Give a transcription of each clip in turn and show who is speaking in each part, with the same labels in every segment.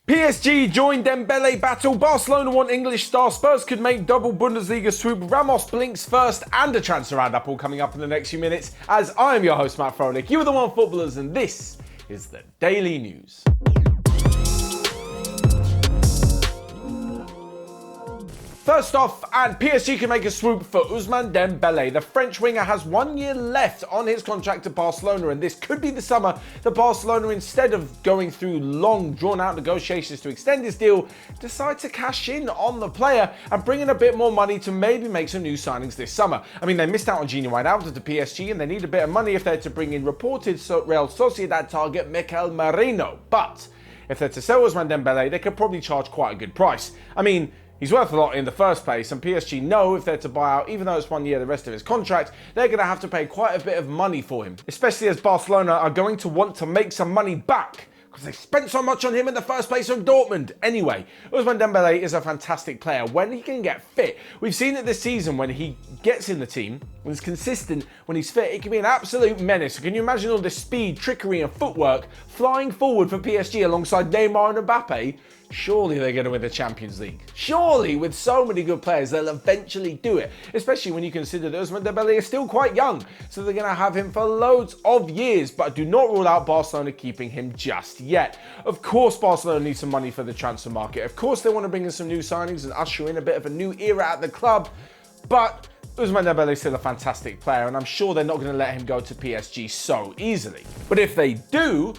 Speaker 1: PSG joined Dembele battle. Barcelona want English star. Spurs could make double Bundesliga swoop. Ramos blinks first, and a transfer roundup all coming up in the next few minutes. As I am your host, Matt Froelich, you are the One Footballers, and this is the Daily News. First off, and PSG can make a swoop for Ousmane Dembele. The French winger has 1 year left on his contract at Barcelona, and this could be the summer that Barcelona, instead of going through long, drawn-out negotiations to extend his deal, decide to cash in on the player and bring in a bit more money to maybe make some new signings this summer. I mean, they missed out on Gini Wijnaldum to PSG, and they need a bit of money if they're to bring in reported Real Sociedad target Mikel Merino. But if they're to sell Ousmane Dembele, they could probably charge quite a good price. I mean, he's worth a lot in the first place, and PSG know if they're to buy out, even though it's 1 year the rest of his contract, they're going to have to pay quite a bit of money for him, especially as Barcelona are going to want to make some money back because they spent so much on him in the first place from Dortmund. Anyway, Ousmane Dembele is a fantastic player when he can get fit. We've seen it this season when he gets in the team, when he's consistent, when he's fit, it can be an absolute menace. Can you imagine all the speed, trickery and footwork flying forward for PSG alongside Neymar and Mbappe? Surely they're going to win the Champions League. Surely, with so many good players, they'll eventually do it. Especially when you consider that Ousmane Dembele is still quite young, so they're going to have him for loads of years. But do not rule out Barcelona keeping him just yet. Of course, Barcelona needs some money for the transfer market. Of course, they want to bring in some new signings and usher in a bit of a new era at the club. But Ousmane Dembele is still a fantastic player, and I'm sure they're not going to let him go to PSG so easily. But if they do,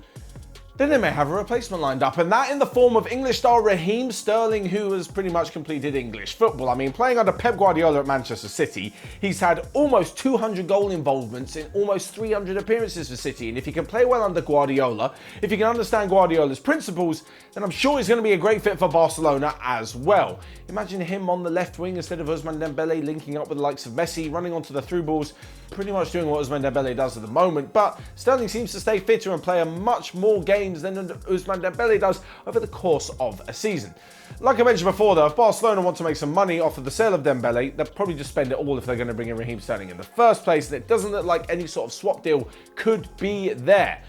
Speaker 1: then they may have a replacement lined up, and that in the form of English star Raheem Sterling, who has pretty much completed English football. I mean, playing under Pep Guardiola at Manchester City, he's had almost 200 goal involvements in almost 300 appearances for City, and if he can play well under Guardiola, if he can understand Guardiola's principles, then I'm sure he's going to be a great fit for Barcelona as well. Imagine him on the left wing instead of Ousmane Dembele, linking up with the likes of Messi, running onto the through balls, pretty much doing what Ousmane Dembele does at the moment, but Sterling seems to stay fitter and play a much more games than Ousmane Dembele does over the course of a season. Like I mentioned before though, if Barcelona want to make some money off of the sale of Dembele, they'll probably just spend it all if they're going to bring in Raheem Sterling in the first place, and it doesn't look like any sort of swap deal could be there.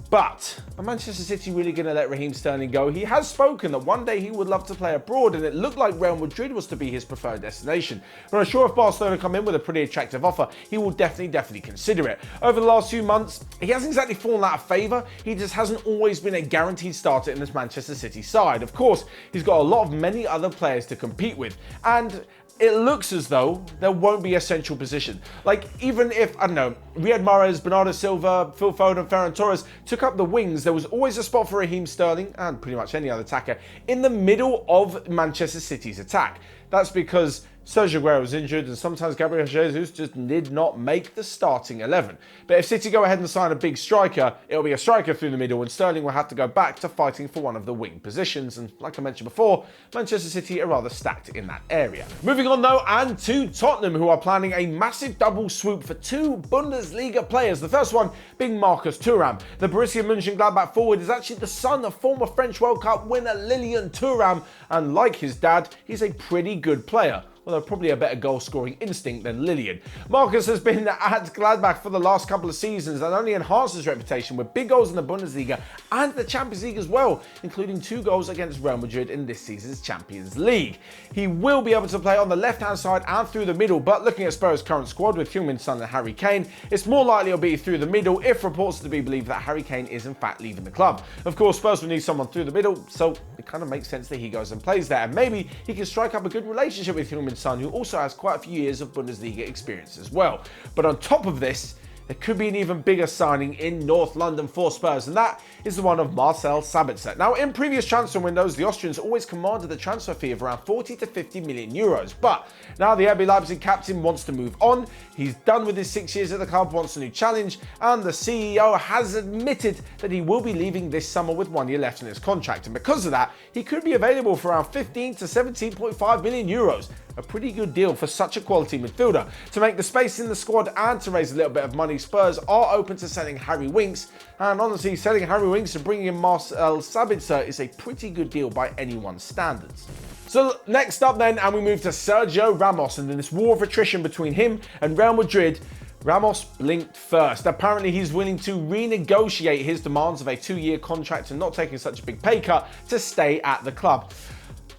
Speaker 1: But are Manchester City really going to let Raheem Sterling go? He has spoken that one day he would love to play abroad, and it looked like Real Madrid was to be his preferred destination. But I'm sure if Barcelona come in with a pretty attractive offer, he will definitely consider it. Over the last few months, he hasn't exactly fallen out of favour. He just hasn't always been a guaranteed starter in this Manchester City side. Of course, he's got a lot of many other players to compete with, and it looks as though there won't be a central position. Like, even if, I don't know, Riyad Mahrez, Bernardo Silva, Phil Foden, Ferran Torres took up the wings, there was always a spot for Raheem Sterling, and pretty much any other attacker, in the middle of Manchester City's attack. That's because Sergio Ramos was injured, and sometimes Gabriel Jesus just did not make the starting 11. But if City go ahead and sign a big striker, it'll be a striker through the middle, and Sterling will have to go back to fighting for one of the wing positions. And like I mentioned before, Manchester City are rather stacked in that area. Moving on though, and to Tottenham, who are planning a massive double swoop for two Bundesliga players. The first one being Marcus Thuram. The Borussia Mönchengladbach forward is actually the son of former French World Cup winner Lilian Thuram, and like his dad, he's a pretty good player, although probably a better goal-scoring instinct than Lilian. Marcus has been at Gladbach for the last couple of seasons and only enhanced his reputation with big goals in the Bundesliga and the Champions League as well, including 2 goals against Real Madrid in this season's Champions League. He will be able to play on the left-hand side and through the middle, but looking at Spurs' current squad with Heung-min Son and Harry Kane, it's more likely it'll be through the middle if reports are to be believed that Harry Kane is in fact leaving the club. Of course, Spurs will need someone through the middle, so it kind of makes sense that he goes and plays there, and maybe he can strike up a good relationship with Heung-min Son, who also has quite a few years of Bundesliga experience as well. But on top of this, there could be an even bigger signing in North London for Spurs, and that is the one of Marcel Sabitzer. Now, in previous transfer windows, the Austrians always commanded the transfer fee of around 40 to 50 million euros, but now the RB Leipzig captain wants to move on. He's done with his 6 years at the club, wants a new challenge, and the CEO has admitted that he will be leaving this summer with 1 year left in his contract, and because of that, he could be available for around 15 to 17.5 million euros. A pretty good deal for such a quality midfielder. To make the space in the squad and to raise a little bit of money, Spurs are open to selling Harry Winks, and honestly, selling Harry Winks and bringing in Marcel Sabitzer is a pretty good deal by anyone's standards. So next up then, and we move to Sergio Ramos, and in this war of attrition between him and Real Madrid, Ramos blinked first. Apparently, he's willing to renegotiate his demands of a 2-year contract and not taking such a big pay cut to stay at the club.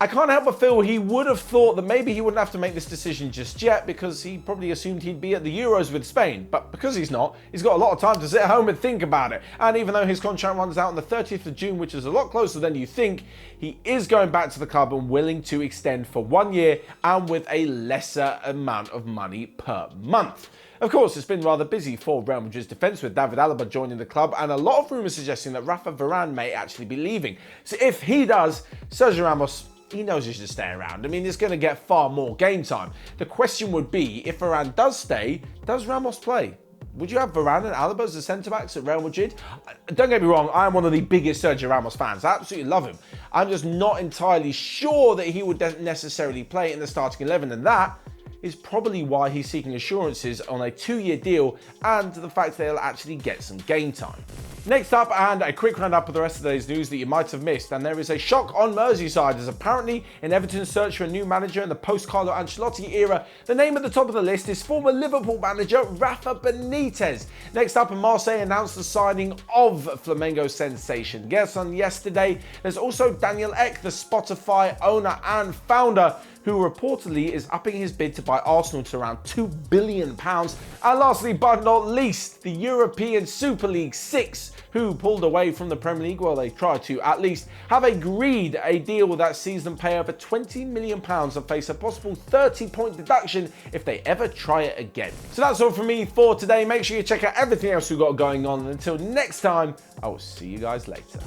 Speaker 1: I can't help but feel he would have thought that maybe he wouldn't have to make this decision just yet because he probably assumed he'd be at the Euros with Spain. But because he's not, he's got a lot of time to sit at home and think about it. And even though his contract runs out on the 30th of June, which is a lot closer than you think, he is going back to the club and willing to extend for 1 year and with a lesser amount of money per month. Of course, it's been rather busy for Real Madrid's defence with David Alaba joining the club and a lot of rumours suggesting that Rafa Varane may actually be leaving. So if he does, Sergio Ramos, he knows he should stay around. I mean, he's going to get far more game time. The question would be, if Varane does stay, does Ramos play? Would you have Varane and Alaba as the centre-backs at Real Madrid? Don't get me wrong, I am one of the biggest Sergio Ramos fans. I absolutely love him. I'm just not entirely sure that he would necessarily play in the starting 11, and that is probably why he's seeking assurances on a 2-year deal and the fact that he'll actually get some game time. Next up, and a quick roundup of the rest of today's news that you might have missed, and there is a shock on Merseyside as apparently in Everton's search for a new manager in the post-Carlo Ancelotti era, the name at the top of the list is former Liverpool manager Rafa Benitez. Next up, Marseille announced the signing of Flamengo sensation Gerson yesterday. There's also Daniel Ek, the Spotify owner and founder, who reportedly is upping his bid to buy Arsenal to around £2 billion. And lastly, but not least, the European Super League 6, who pulled away from the Premier League, well, they tried to at least, have agreed a deal that sees them pay over £20 million and face a possible 30-point deduction if they ever try it again. So that's all from me for today. Make sure you check out everything else we've got going on. And until next time, I will see you guys later.